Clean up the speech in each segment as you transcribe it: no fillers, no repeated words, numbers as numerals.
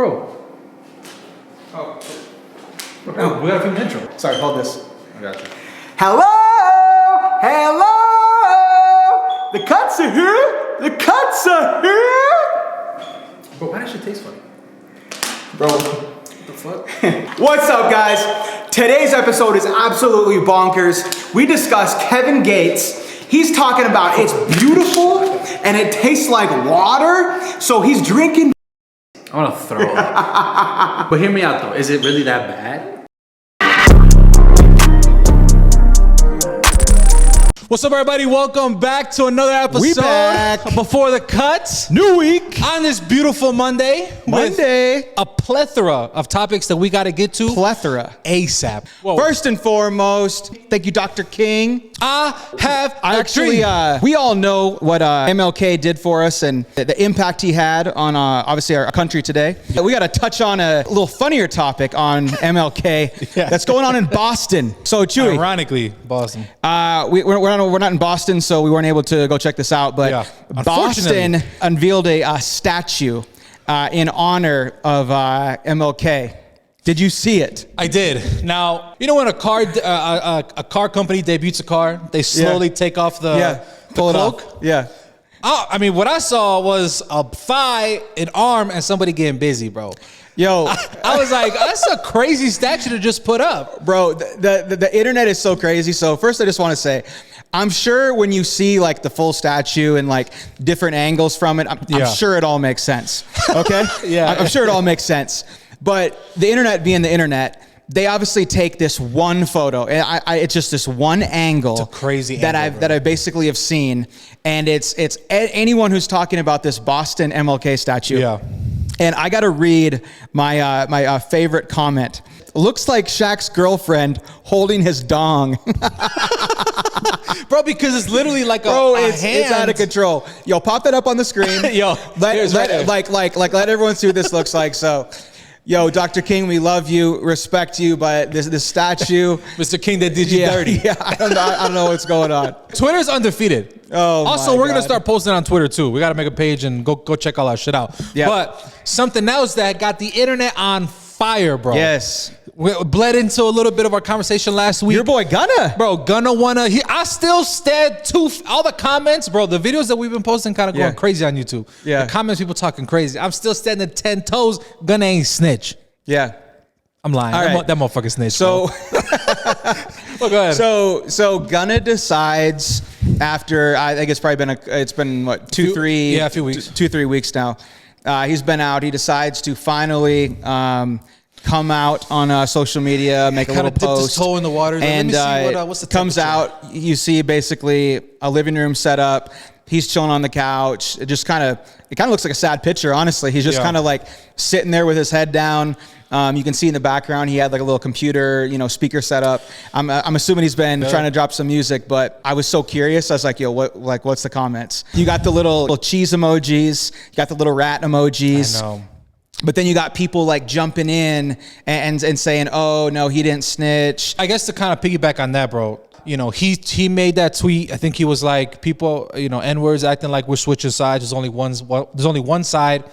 Bro. Oh, we gotta film the intro. Sorry, hold this. I got you. Hello! The cuts are here! The cuts are here! Bro, why does shit taste funny? Bro. What the fuck? What's up, guys? Today's episode is absolutely bonkers. We discuss Kevin Gates. He's talking about it's beautiful and it tastes like water, so he's drinking. I wanna throw up. But hear me out though, is it really that bad? What's up, everybody? Welcome back to another episode. We back. Before the Cuts. New week. On this beautiful Monday. With a plethora of topics that we gotta get to. Plethora. ASAP. Whoa. First and foremost, thank you, Dr. King. I have Actually, we all know what MLK did for us and the impact he had on obviously our country today. We got to touch on a little funnier topic on MLK that's going on in Boston. So, Chewy. Ironically, Boston. We're not in Boston, so we weren't able to go check this out. But Boston unveiled a statue in honor of MLK. Did you see it? I did. Now, you know when a car company debuts a car, they slowly take off the cloak? Yeah. I mean, what I saw was a thigh, an arm, and somebody getting busy, bro. Yo. I was like, that's a crazy statue to just put up. Bro, the internet is so crazy. So first I just want to say, I'm sure when you see like the full statue and like different angles from it, I'm sure it all makes sense. Okay? I'm sure it all makes sense. But the internet being the internet, they obviously take this one photo, and it's just this one angle. It's a crazy that angle, that I basically have seen, and it's anyone who's talking about this Boston MLK statue. Yeah. And I got to read my favorite comment. Looks like Shaq's girlfriend holding his dong. Bro, because it's literally like a hand. It's out of control. Yo, pop that up on the screen. Yo, let everyone see what this looks like. So. Yo, Dr. King, we love you, respect you, but this statue, Mr. King, that did you dirty. Yeah, I don't know what's going on. Twitter's undefeated. Oh, also, we're gonna start posting on Twitter too. We gotta make a page and go check all our shit out. Yep. But something else that got the internet on fire, bro. Yes. We bled into a little bit of our conversation last week. Your boy Gunna. Bro, Gunna wanna. I still stared all the comments, bro. The videos that we've been posting kind of going crazy on YouTube. Yeah. The comments, people talking crazy. I'm still standing 10 toes. Gunna ain't snitch. Yeah. I'm lying. That motherfucker snitch. So, well, go ahead. So Gunna decides after I think it's probably been what a few weeks, 2-3 weeks now. He's been out. He decides to finally come out on social media, make a little post. Dipped his toe in the water. And what's the comes out. You see basically a living room set up. He's chilling on the couch. It kind of looks like a sad picture, honestly. He's just kind of like sitting there with his head down. You can see in the background he had like a little computer, speaker set up. I'm assuming he's been trying to drop some music, but I was so curious. I was like, yo, what's the comments? You got the little cheese emojis. You got the little rat emojis. I know. But then you got people like jumping in and saying, oh, no, he didn't snitch. I guess to kind of piggyback on that, bro, he made that tweet. I think he was like, people, N-words acting like we're switching sides. There's only one side,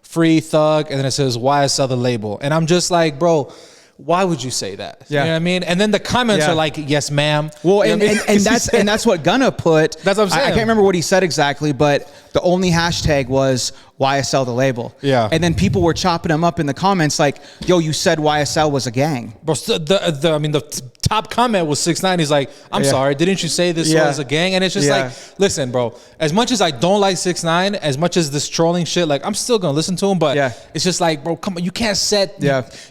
free Thug, and then it says YSL the label. And I'm just like, bro, why would you say that? Yeah. You know what I mean? And then the comments are like, yes, ma'am. Well, and that's what Gunna put. That's what I'm saying. I can't remember what he said exactly, but the only hashtag was YSL the label. Yeah. And then people were chopping him up in the comments like, yo, you said YSL was a gang. Bro, the top comment was 6ix9ine. He's like, I'm sorry, didn't you say this was a gang? And it's just like, listen, bro, as much as I don't like 6ix9ine, as much as this trolling shit, like I'm still gonna listen to him, but it's just like, bro, come on, you can't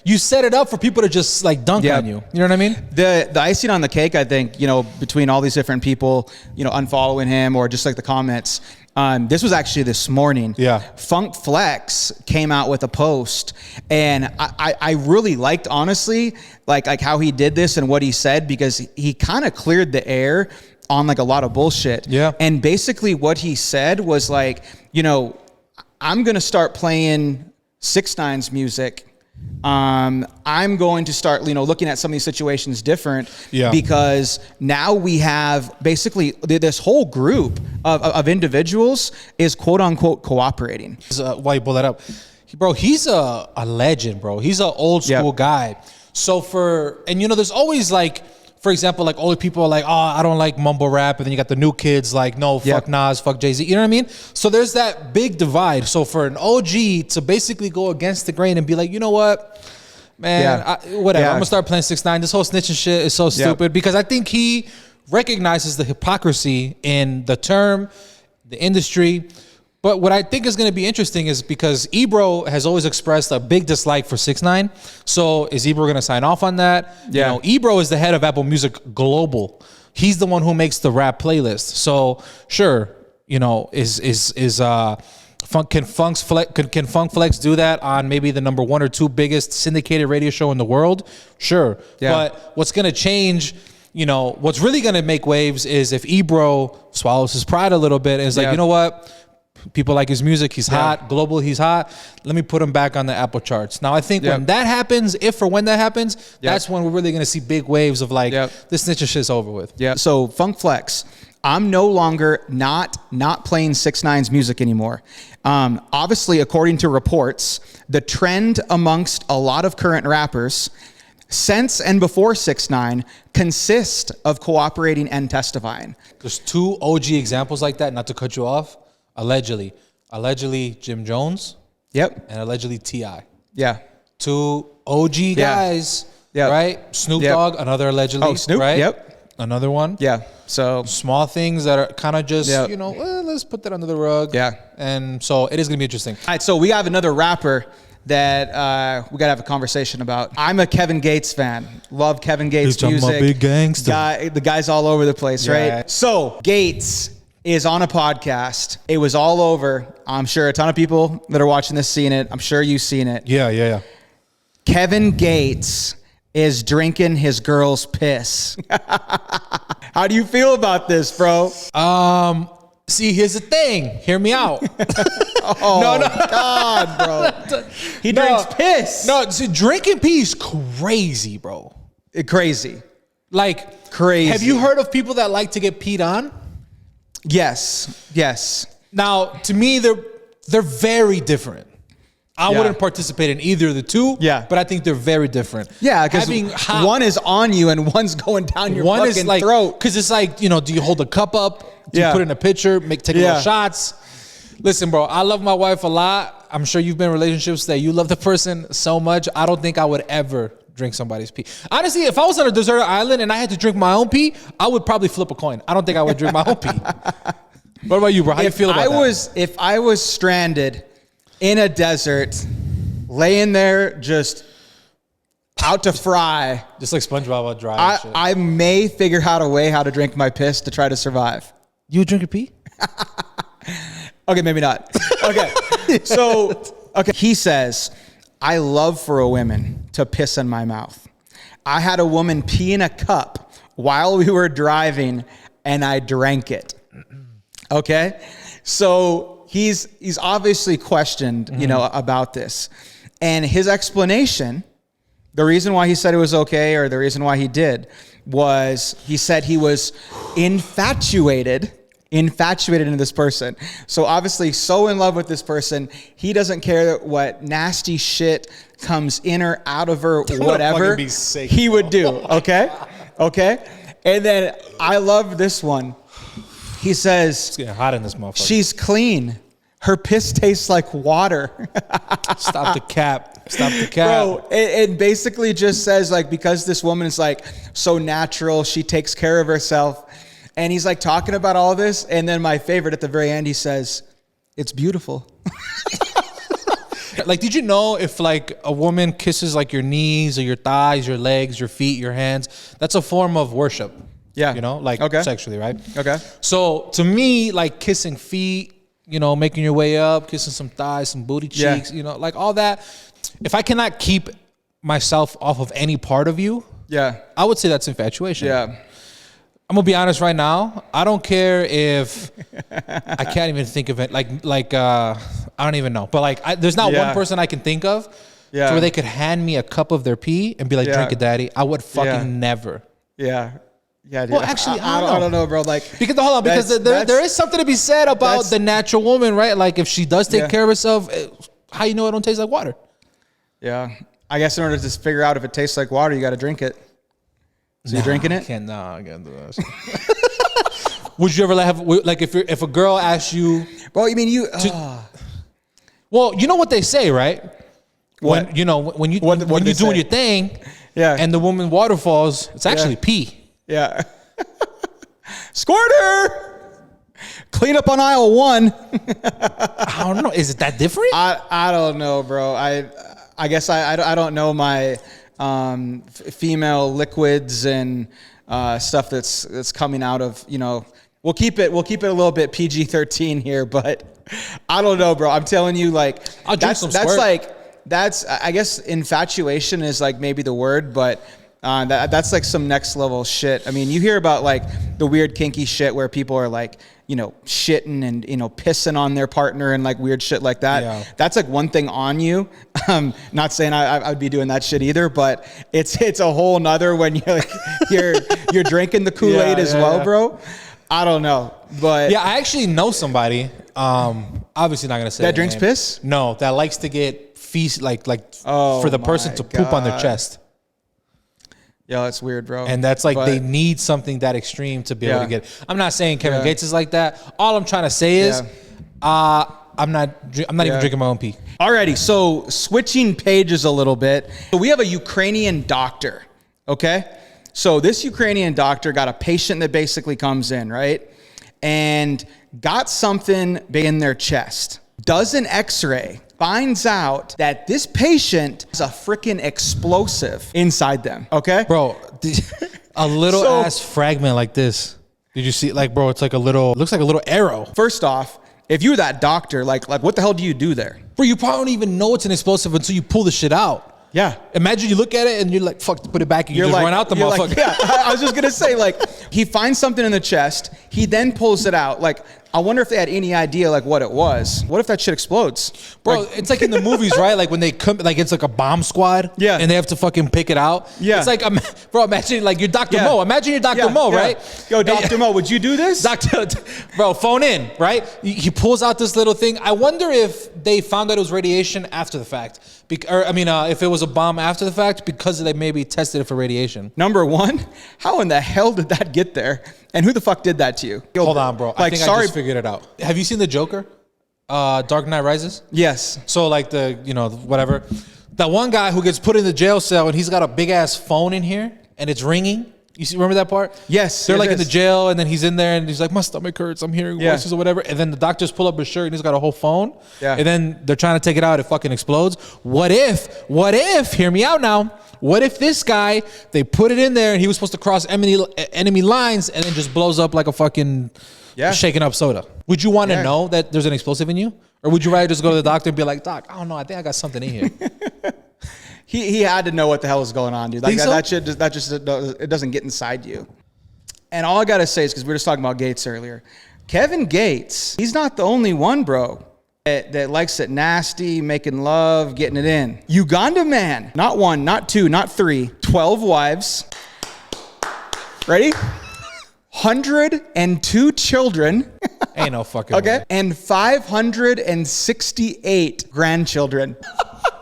you set it up for people to just like dunk on you. You know what I mean? The icing on the cake, I think, between all these different people, unfollowing him or just like the comments, this was actually this morning. Yeah. Funk Flex came out with a post, and I really liked, honestly, like how he did this and what he said, because he kind of cleared the air on like a lot of bullshit. Yeah. And basically what he said was like, I'm going to start playing 6ix9ine's music. I'm going to start, looking at some of these situations different because now we have basically this whole group of individuals is quote unquote cooperating. Why you pull that up? Bro, he's a legend, bro. He's an old school guy. So there's always like, for example, like older people are like, oh, I don't like mumble rap. And then you got the new kids like, no, fuck Nas, fuck Jay-Z. You know what I mean? So there's that big divide. So for an OG to basically go against the grain and be like, you know what, man, whatever. I'm going to start playing 6ix9ine. This whole snitching shit is so stupid because I think he recognizes the hypocrisy in the term, the industry. But what I think is going to be interesting is because Ebro has always expressed a big dislike for 6ix9ine. So is Ebro going to sign off on that? Yeah. You know, Ebro is the head of Apple Music Global. He's the one who makes the rap playlist. So sure, you know, can Funk Flex do that on maybe the number 1 or 2 biggest syndicated radio show in the world? Sure. Yeah. But what's going to change, you know, what's really going to make waves is if Ebro swallows his pride a little bit and is like, you know what? People like his music. He's hot. Global, he's hot. Let me put him back on the Apple charts. Now, I think when that happens, if or when that happens, that's when we're really going to see big waves of like, this snitching shit's over with. Yeah. So Funk Flex, I'm no longer not playing 6ix9ine's music anymore. Obviously, according to reports, the trend amongst a lot of current rappers since and before 6ix9ine consist of cooperating and testifying. There's 2 OG examples like that, not to cut you off. Allegedly Jim Jones. Yep. And allegedly T.I. Yeah. 2 OG guys. Yeah. Right? Snoop Dogg, another allegedly. Oh, Snoop. Right? Yep. Another one. Yeah. So small things that are kind of just, you know, let's put that under the rug. Yeah. And so it is going to be interesting. All right. So we have another rapper that we got to have a conversation about. I'm a Kevin Gates fan. Love Kevin Gates' music. I'm a big gangster. The guy's all over the place, right? So Gates is on a podcast. It was all over. I'm sure a ton of people that are watching this seen it. I'm sure you've seen it. Yeah. Kevin Gates is drinking his girl's piss. How do you feel about this, bro? See, here's the thing. Hear me out. No, God, bro. He drinks piss. No, see, drinking pee is crazy, bro. Crazy. Like, crazy. Have you heard of people that like to get peed on? Yes. Now, to me, they're very different. I wouldn't participate in either of the two. Yeah. But I think they're very different. Yeah, because one is on you and one's going down your fucking throat. Because it's like, you know, do you hold a cup up? Do you put in a pitcher? Take little shots? Listen, bro, I love my wife a lot. I'm sure you've been in relationships that you love the person so much. I don't think I would ever drink somebody's pee. Honestly, if I was on a deserted island and I had to drink my own pee, I would probably flip a coin. I don't think I would drink my own pee. What about you, bro? How do you feel about that? If I was stranded in a desert, laying there just out to fry. Just like SpongeBob on dry. I may figure out a way how to drink my piss to try to survive. You would drink your pee? Okay, maybe not. Okay. He says, I love for a woman to piss in my mouth. I had a woman pee in a cup while we were driving and I drank it. Okay? So he's obviously questioned, you know, about this. And his explanation, the reason why he said it was okay, or the reason why he did, was he said he was infatuated into this person. So obviously so in love with this person, he doesn't care what nasty shit comes in or out of her, whatever he would do. Okay? And then I love this one. He says, it's getting hot in this motherfucker. She's clean. Her piss tastes like water. Stop the cap. Bro, it basically just says, like, because this woman is like so natural, she takes care of herself. And he's like talking about all this. And then my favorite at the very end, he says, it's beautiful. Like, did you know if like a woman kisses like your knees or your thighs, your legs, your feet, your hands, that's a form of worship. Yeah. You know, like sexually, right? Okay. So to me, like kissing feet, you know, making your way up, kissing some thighs, some booty cheeks, you know, like all that. If I cannot keep myself off of any part of you, I would say that's infatuation. Yeah. I'm gonna be honest right now. I don't care if I can't even think of it. Like I don't even know. But like, there's not one person I can think of to where they could hand me a cup of their pee and be like, "Drink it, daddy." I would fucking never. Yeah, dude. Well, actually, I don't know, bro. Like, because there is something to be said about the natural woman, right? Like, if she does take care of herself, How you know it don't taste like water? Yeah. I guess in order to figure out if it tastes like water, you got to drink it. So you drinking it? I can't do that. Would you ever like if a girl asks you? Well, you mean Well, you know what they say, right? What? When you when you're doing your thing, yeah, and the woman waterfalls, it's actually pee. Yeah. Squirter! Clean up on aisle 1. I don't know. Is it that different? I don't know, bro. I guess I don't know my female liquids and stuff that's coming out of, we'll keep it a little bit PG-13 here, but I don't know, bro. I'm telling you, like, I'll drink some squirt. I guess infatuation is like maybe the word, but that's like some next level shit. I mean, you hear about like the weird kinky shit where people are like, shitting and, pissing on their partner and like weird shit like that. Yeah. That's like one thing on you. Not saying I'd be doing that shit either, but it's a whole nother when you're drinking the Kool-Aid as well, bro. I don't know, but yeah, I actually know somebody. Obviously not gonna say that drinks piss. No, that likes to get feast for the person to poop on their chest. Yeah, that's weird, bro. And that's like they need something that extreme to be able to get it. I'm not saying Kevin Gates is like that. All I'm trying to say is, I'm not even drinking my own pee. Alrighty, so switching pages a little bit. So we have a Ukrainian doctor. Okay, so this Ukrainian doctor got a patient that basically comes in, right, and got something in their chest. Does an X-ray. Finds out that this patient is a freaking explosive inside them. Okay, bro, a little ass fragment like this. Did you see? Like, bro, it's like looks like a little arrow. First off, if you're that doctor, like what the hell do you do there? Bro, you probably don't even know it's an explosive until you pull the shit out. Yeah. Imagine you look at it and you're like, fuck, put it back and you just run out the motherfucker. Like, yeah, I was just going to say, like, he finds something in the chest. He then pulls it out. Like, I wonder if they had any idea, like, what it was. What if that shit explodes? Bro, it's like in the movies, right? Like when they come, like it's like a bomb squad. Yeah. And they have to fucking pick it out. Yeah. It's like, bro, imagine like you're Dr. Mo. Imagine you're Dr. Mo, right? Yo, Dr. Mo, would you do this? Bro, phone in, right? He pulls out this little thing. I wonder if they found out it was radiation after the fact. If it was a bomb after the fact because they maybe tested it for radiation. Number one, how in the hell did that get there? And who the fuck did that to you? Hold on, bro. I think I just figured it out. Have you seen the Joker? Dark Knight Rises? Yes. So like whatever. That one guy who gets put in the jail cell and he's got a big ass phone in here and it's ringing. Remember that part? Yes. They're like in the jail and then he's in there and he's like, my stomach hurts. I'm hearing voices or whatever. And then the doctors pull up his shirt and he's got a whole phone. Yeah. And then they're trying to take it out. It fucking explodes. What if, hear me out now. What if this guy, they put it in there and he was supposed to cross enemy lines and then just blows up like a fucking shaken up soda? Would you want to know that there's an explosive in you? Or would you rather just go to the doctor and be like, Doc, I don't know. I think I got something in here. He had to know what the hell is going on, dude. Like that shit, it doesn't get inside you. And all I gotta say is, because we were just talking about Gates earlier, Kevin Gates, he's not the only one, bro, that likes it nasty, making love, getting it in. Uganda man, not 1, not 2, not 3, 12 wives. Ready? 102 children. Ain't no fucking way. And 568 grandchildren.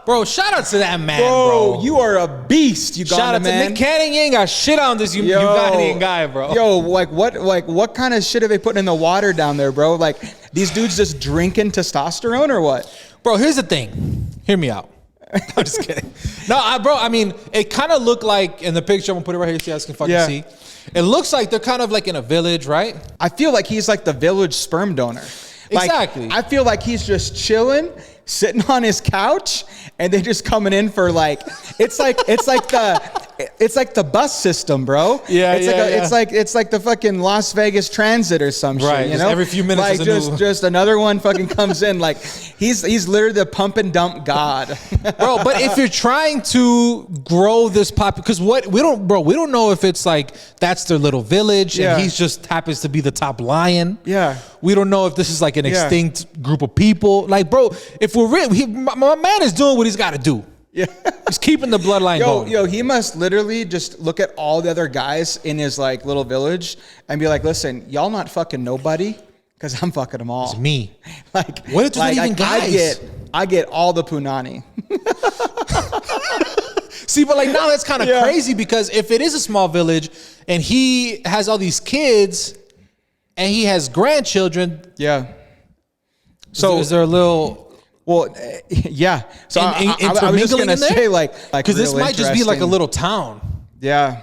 Bro, shout out to that man, bro. You are a beast, Uganda shout out man. to Nick Cannon. You ain't got shit on this Ugandan guy, bro. Yo, what kind of shit are they putting in the water down there, bro? Like, these dudes just drinking testosterone or what? Bro, here's the thing. Hear me out. I'm just kidding. No, bro, I mean, it kind of looked like in the picture, I'm gonna put it right here so you guys can fucking see. It looks like they're kind of like in a village, right? I feel like he's like the village sperm donor. Exactly. I feel like he's just chilling, sitting on his couch, and they're just coming in for like it's like the bus system, bro. Yeah, It's like the fucking Las Vegas Transit or some shit. You know, every few minutes, like just another one fucking comes in. Like he's literally the pump and dump god, bro. But if you're trying to grow this because we don't know if it's like that's their little village and he's just happens to be the top lion. Yeah. We don't know if this is like an extinct group of people. Like, bro, if we're real, my man is doing what he's got to do. Yeah. He's keeping the bloodline going. Yo, he must literally just look at all the other guys in his like little village and be like, listen, y'all not fucking nobody because I'm fucking them all. It's me. Like, what if there's not even guys? I get all the punani. See, but like now that's kind of crazy because if it is a small village and he has all these kids and he has grandchildren. Yeah. So is there a little... Well, yeah. So I was just going to say like because this might just be like a little town. Yeah.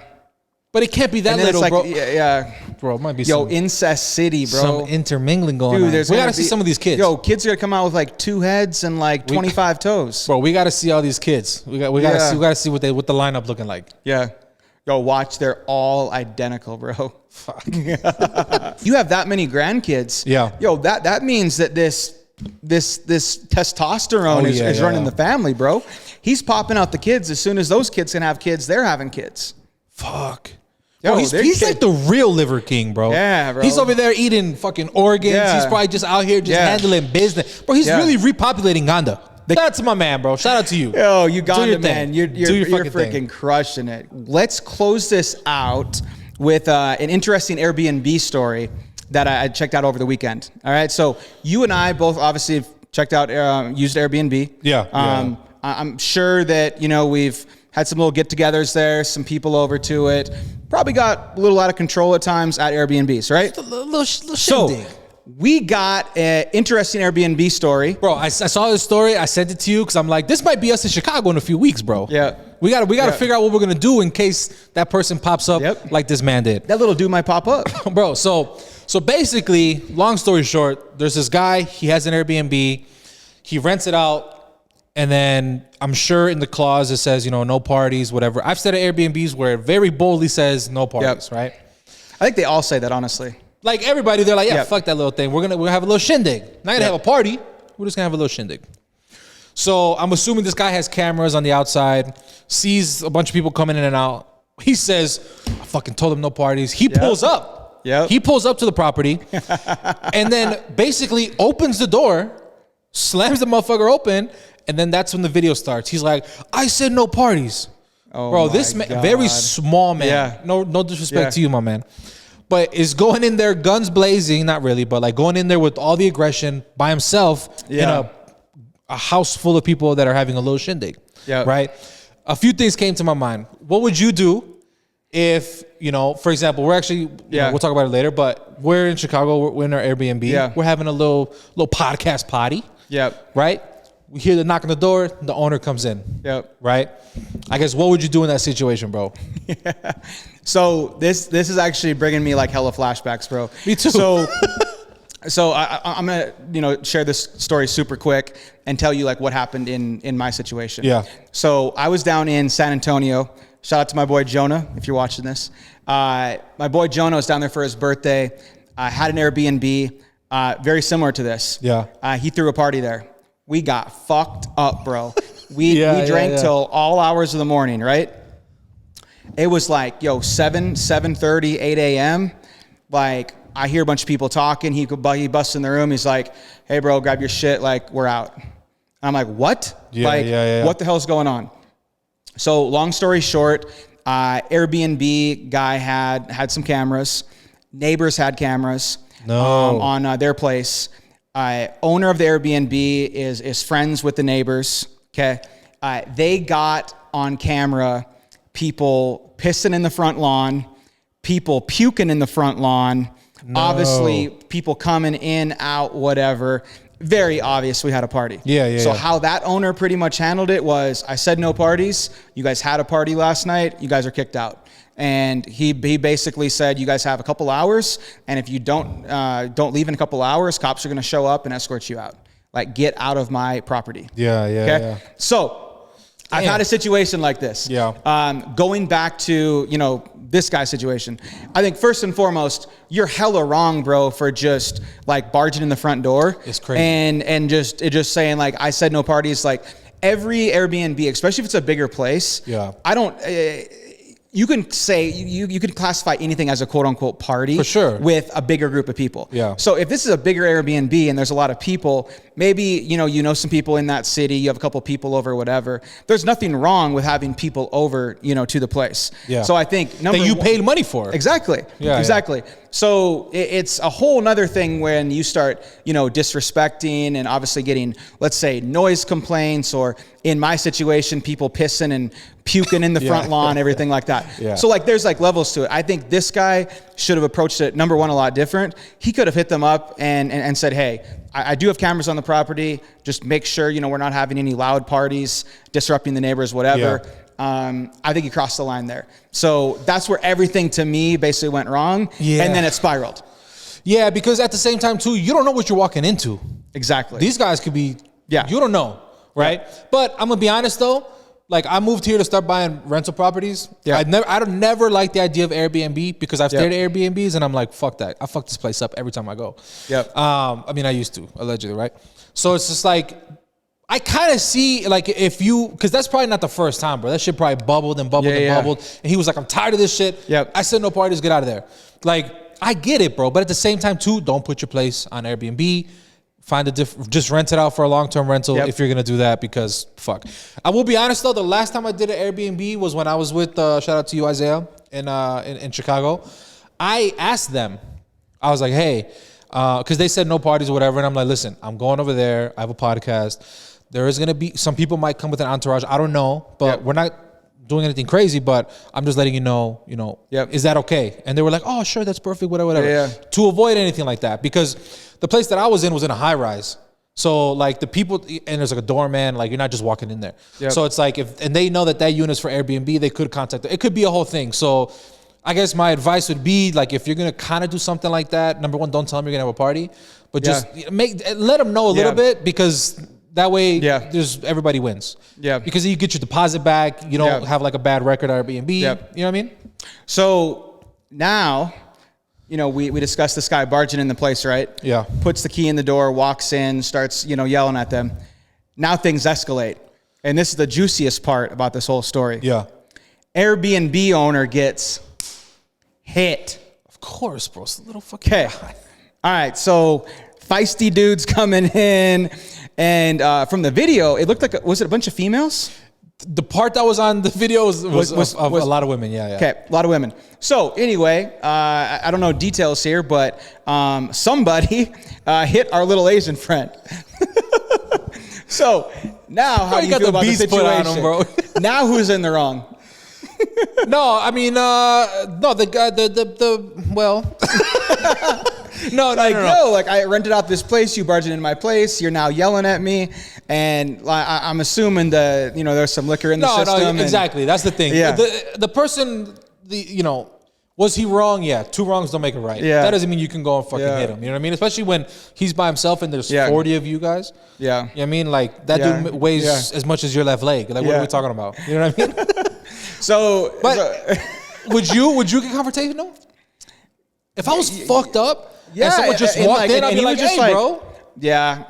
But it can't be that little, like, bro. Yeah. Bro, it might be incest city, bro. Some intermingling going on. We got to see some of these kids. Kids are going to come out with like 2 heads and like 25 toes. Bro, we got to see all these kids. We got to see what the lineup looking like. Yeah. Watch. They're all identical, bro. Fuck. You have that many grandkids. Yeah. That means that this testosterone is running the family, bro. He's popping out the kids as soon as those kids can have kids. They're having kids. Fuck. Bro, he's like the real liver king, bro. Yeah, bro. He's over there eating fucking organs. Yeah. He's probably just out here handling business. Bro, he's really repopulating Uganda. That's my man, bro. Shout out to you. Yo, Uganda, man. You're freaking crushing it. Let's close this out with an interesting Airbnb story that I checked out over the weekend. All right. So you and I both obviously have checked out, used Airbnb. Yeah. I'm sure that, we've had some little get-togethers there, some people over to it. Probably got a little out of control at times at Airbnbs, right? A little shindig. So we got an interesting Airbnb story. Bro, I saw this story. I sent it to you because I'm like, this might be us in Chicago in a few weeks, bro. Yeah. We gotta figure out what we're gonna do in case that person pops up like this man did. That little dude might pop up. Bro, so basically, long story short, there's this guy, he has an Airbnb, he rents it out, and then I'm sure in the clause it says, no parties, whatever. I've stayed at Airbnbs where it very boldly says no parties, right? I think they all say that, honestly. Like everybody, they're like, fuck that little thing. We're gonna have a little shindig. Not gonna have a party. We're just gonna have a little shindig. So I'm assuming this guy has cameras on the outside, sees a bunch of people coming in and out. He says, I fucking told him no parties. He pulls up. Yeah. He pulls up to the property and then basically opens the door, slams the motherfucker open, and then that's when the video starts. He's like, I said no parties. Oh, bro, this man, very small man. Yeah. No disrespect to you, my man. But is going in there guns blazing, not really, but like going in there with all the aggression by himself in a house full of people that are having a little shindig. Yeah. Right? A few things came to my mind. What would you do if, for example, we're actually, we'll talk about it later, but we're in Chicago, we're in our Airbnb. Yeah. We're having a little podcast party. Yep. Right? We hear the knock on the door, the owner comes in. Yep. Right? I guess what would you do in that situation, bro? So this is actually bringing me like hella flashbacks, bro. Me too. So I'm gonna share this story super quick and tell you like what happened in my situation. Yeah. So I was down in San Antonio. Shout out to my boy Jonah if you're watching this. My boy Jonah was down there for his birthday. I had an Airbnb very similar to this. Yeah. He threw a party there. We got fucked up, bro. We drank till all hours of the morning, right? It was like, 7:30, 8 a.m. Like, I hear a bunch of people talking. He busts in the room. He's like, hey, bro, grab your shit. Like, we're out. And I'm like, what? What the hell's going on? So long story short, Airbnb guy had some cameras. Neighbors had cameras on their place. Owner of the Airbnb is friends with the neighbors. Okay. They got on camera people pissing in the front lawn, people puking in the front lawn, obviously people coming in, out, whatever. Very obvious we had a party. So how that owner pretty much handled it was, I said no parties. You guys had a party last night. You guys are kicked out. And he basically said, you guys have a couple hours, and if you don't leave in a couple hours, cops are going to show up and escort you out. Like, get out of my property. Okay? So I've had a situation like this. Going back to, this guy's situation. I think first and foremost, you're hella wrong, bro, for just like barging in the front door. It's crazy. And just saying like, I said no parties. Like every Airbnb, especially if it's a bigger place. you can say you could classify anything as a quote unquote party for sure with a bigger group of people. Yeah. So if this is a bigger Airbnb and there's a lot of people, maybe you know some people in that city, you have a couple people over, whatever. There's nothing wrong with having people over, to the place. Yeah. So I think that you paid money for. Exactly. Yeah. Exactly. Yeah. So it's a whole nother thing when you start, disrespecting and obviously getting, let's say, noise complaints, or in my situation, people pissing and puking in the front lawn, everything like that. Yeah. So like there's like levels to it. I think this guy should have approached it, number one, a lot different. He could have hit them up and said, hey, I do have cameras on the property. Just make sure, we're not having any loud parties, disrupting the neighbors, whatever. Yeah. I think he crossed the line there. So that's where everything to me basically went wrong. Yeah. And then it spiraled. Yeah, because at the same time too, you don't know what you're walking into. Exactly. These guys could be, you don't know, right? Yeah. But I'm gonna be honest though, like I moved here to start buying rental properties. Yeah. I don't never liked the idea of Airbnb because I've stayed at Airbnbs and I'm like, fuck that. I fuck this place up every time I go. Yep. I mean, I used to, allegedly, right? So it's just like, I kind of see, like, because that's probably not the first time, bro. That shit probably bubbled and bubbled and bubbled. And he was like, I'm tired of this shit. Yep. I said no parties, get out of there. Like, I get it, bro. But at the same time, too, don't put your place on Airbnb. Just rent it out for a long-term rental if you're going to do that, because fuck. I will be honest, though. The last time I did an Airbnb was when I was with, shout out to you, Isaiah, in Chicago. I asked them. I was like, hey, because they said no parties or whatever. And I'm like, listen, I'm going over there. I have a podcast. There is going to be, some people might come with an entourage. I don't know, but we're not doing anything crazy, but I'm just letting you know, is that okay? And they were like, oh, sure, that's perfect, whatever. Yeah. To avoid anything like that, because the place that I was in a high rise. So like the people, and there's like a doorman, like you're not just walking in there. Yep. So it's like, and they know that unit's for Airbnb, they could contact them. It could be a whole thing. So I guess my advice would be, like, if you're going to kind of do something like that, number one, don't tell them you're going to have a party, but just let them know a little bit, because that way, everybody wins. Yeah. Because you get your deposit back. You don't have like a bad record at Airbnb. Yep. You know what I mean? So now, we discussed this guy barging in the place, right? Yeah. Puts the key in the door, walks in, starts, yelling at them. Now things escalate. And this is the juiciest part about this whole story. Yeah. Airbnb owner gets hit. Of course, bro. It's a little fucking guy. All right. So feisty dudes coming in. And from the video, it looked like, was it a bunch of females? The part that was on the video was a lot of women. Yeah. Okay, a lot of women. So anyway, I don't know details here, but somebody hit our little Asian friend. So now, how do you feel about the situation? Put on him, bro. Now who's in the wrong? No, I mean, no, the guy, well. No, like I rented out this place, you barging in my place, you're now yelling at me, and I'm assuming there's some liquor in the system. No, exactly. That's the thing. Yeah. The person, was he wrong? Yeah. Two wrongs don't make it right. Yeah. That doesn't mean you can go and fucking hit him. You know what I mean? Especially when he's by himself and there's 40 of you guys. Yeah. You know what I mean? Like, that dude weighs as much as your left leg. Like, what are we talking about? You know what I mean? Would you get confrontational? If I was fucked up, and someone just walked in, I'd be like, hey, bro. Yeah.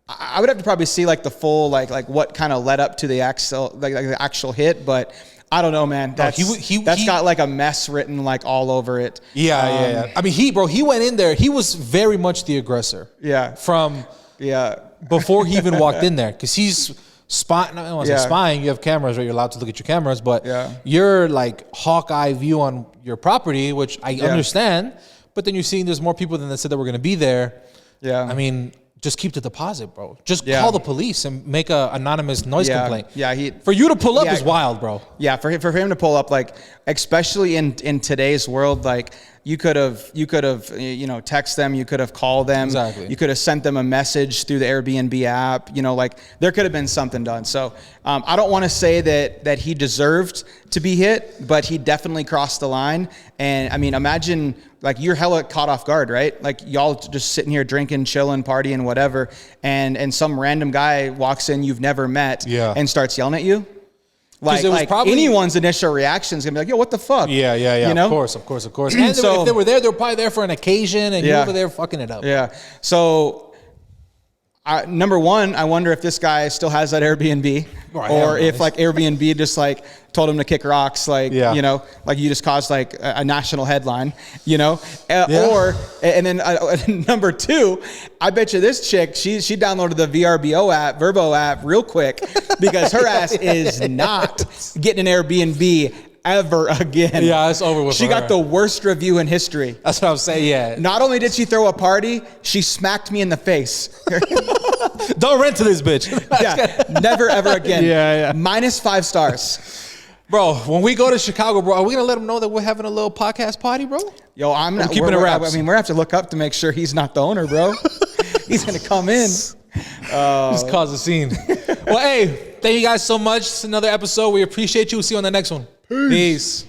I would have to probably see like the full, like what kind of led up to the actual hit, but I don't know, man. That's got like a mess written like all over it. Yeah. I mean, he went in there. He was very much the aggressor. Yeah. Before he even walked in there, because he's spying. I don't want to say spying. You have cameras, right? You're allowed to look at your cameras, but you're like Hawkeye view on your property, which I understand. But then you're seeing there's more people than that said that were going to be there. Yeah. I mean, just keep the deposit, bro. Just call the police and make a anonymous noise complaint. Yeah. For you to pull up is wild, bro. Yeah. For him to pull up, like, especially in today's world, like, you could have text them, you could have called them, exactly. You could have sent them a message through the Airbnb app, like there could have been something done. So I don't want to say that he deserved to be hit, but he definitely crossed the line. And I mean, imagine like you're hella caught off guard, right? Like y'all just sitting here drinking, chilling, partying, whatever, and some random guy walks in you've never met and starts yelling at you. Like probably, anyone's initial reaction is gonna be like, "Yo, what the fuck?" Yeah. You know? Of course. And so, if they were there, they were probably there for an occasion, and you're over there fucking it up. Yeah. So Number one, I wonder if this guy still has that Airbnb, or if like Airbnb just like told him to kick rocks, like, you know, like you just caused like a national headline, you know, or, and then number two, I bet you this chick, she downloaded the Verbo app real quick because her ass is not getting an Airbnb ever again. Yeah, it's over with. She got the worst review in history. That's what I'm saying. Yeah. Not only did she throw a party, she smacked me in the face. Don't rent to this bitch. Yeah, never ever again. Yeah. -5 stars. Bro, when we go to Chicago, bro, are we gonna let them know that we're having a little podcast party, bro? Yo, I'm not keeping it wraps. I mean, we're gonna have to look up to make sure he's not the owner, bro. He's gonna come in. Just cause a scene. Well, hey, thank you guys so much. It's another episode. We appreciate you. We'll see you on the next one. Peace.